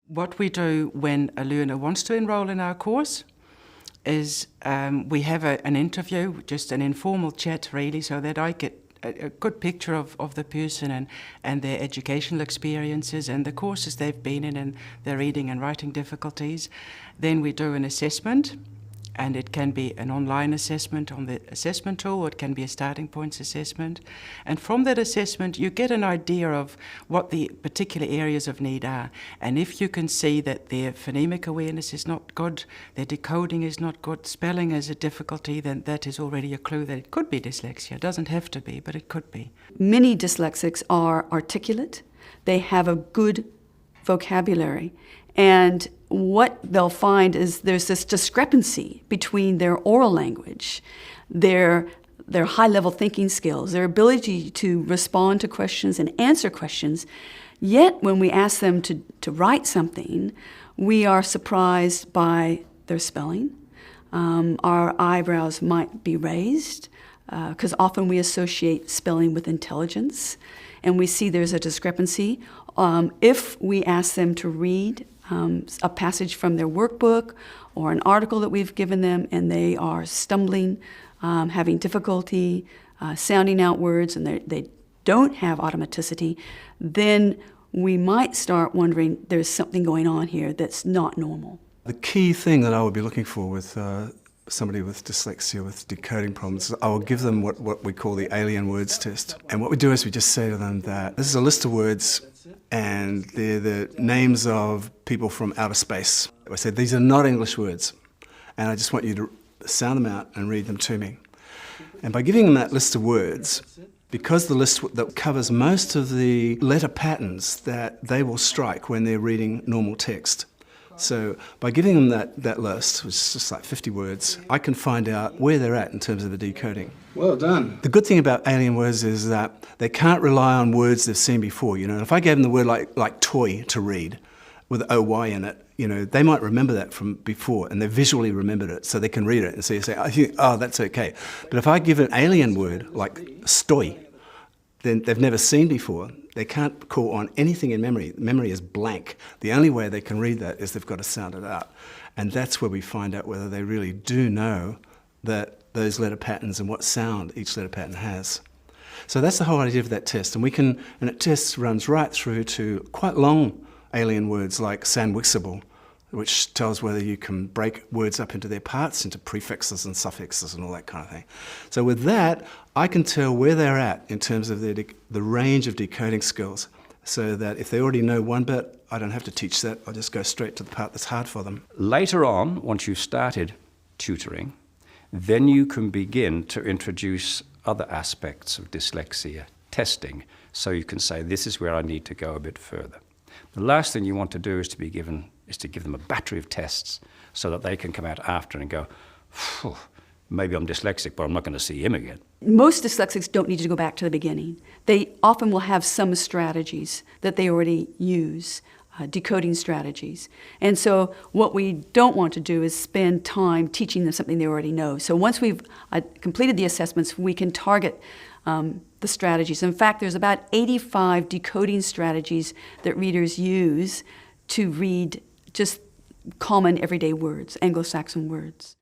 What we do when a learner wants to enroll in our course is we have an interview, just an informal chat really, so that I get a good picture of the person and their educational experiences and the courses they've been in and their reading and writing difficulties. Then we do an assessment, and it can be an online assessment on the assessment tool, or it can be a starting points assessment. And from that assessment, you get an idea of what the particular areas of need are. And if you can see that their phonemic awareness is not good, their decoding is not good, spelling is a difficulty, then that is already a clue that it could be dyslexia. It doesn't have to be, but it could be. Many dyslexics are articulate. They have a good vocabulary. And what they'll find is there's this discrepancy between their oral language, their high-level thinking skills, their ability to respond to questions and answer questions. Yet when we ask them to write something, we are surprised by their spelling. Our eyebrows might be raised, because often we associate spelling with intelligence, and we see there's a discrepancy. If we ask them to read a passage from their workbook or an article that we've given them and they are stumbling, having difficulty sounding out words, and they don't have automaticity, then we might start wondering there's something going on here that's not normal. The key thing that I would be looking for with somebody with dyslexia, with decoding problems, I will give them what we call the alien words test. And what we do is we just say to them that this is a list of words and they're the names of people from outer space. I said, these are not English words, and I just want you to sound them out and read them to me. And by giving them that list of words, because the list that covers most of the letter patterns that they will strike when they're reading normal text. So by giving them that list, which is just like 50 words, I can find out where they're at in terms of the decoding. Well done. The good thing about alien words is that they can't rely on words they've seen before. You know, if I gave them the word like toy to read with OY in it, you know, they might remember that from before, and they visually remembered it, so they can read it and say, I think, oh, that's okay. But if I give an alien word like stoy, then they've never seen before, they can't call on anything in memory. Memory is blank. The only way they can read that is they've got to sound it out. And that's where we find out whether they really do know that those letter patterns and what sound each letter pattern has. So that's the whole idea of that test. And it test runs right through to quite long alien words like sandwixable, which tells whether you can break words up into their parts, into prefixes and suffixes and all that kind of thing. So with that, I can tell where they're at in terms of the range of decoding skills, so that if they already know one bit, I don't have to teach that, I'll just go straight to the part that's hard for them. Later on, once you've started tutoring, then you can begin to introduce other aspects of dyslexia testing, so you can say, this is where I need to go a bit further. The last thing you want to do is to give them a battery of tests so that they can come out after and go, maybe I'm dyslexic, but I'm not going to see him again. Most dyslexics don't need to go back to the beginning. They often will have some strategies that they already use, decoding strategies. And so what we don't want to do is spend time teaching them something they already know. So once we've completed the assessments, we can target the strategies. In fact, there's about 85 decoding strategies that readers use to read just common everyday words, Anglo-Saxon words.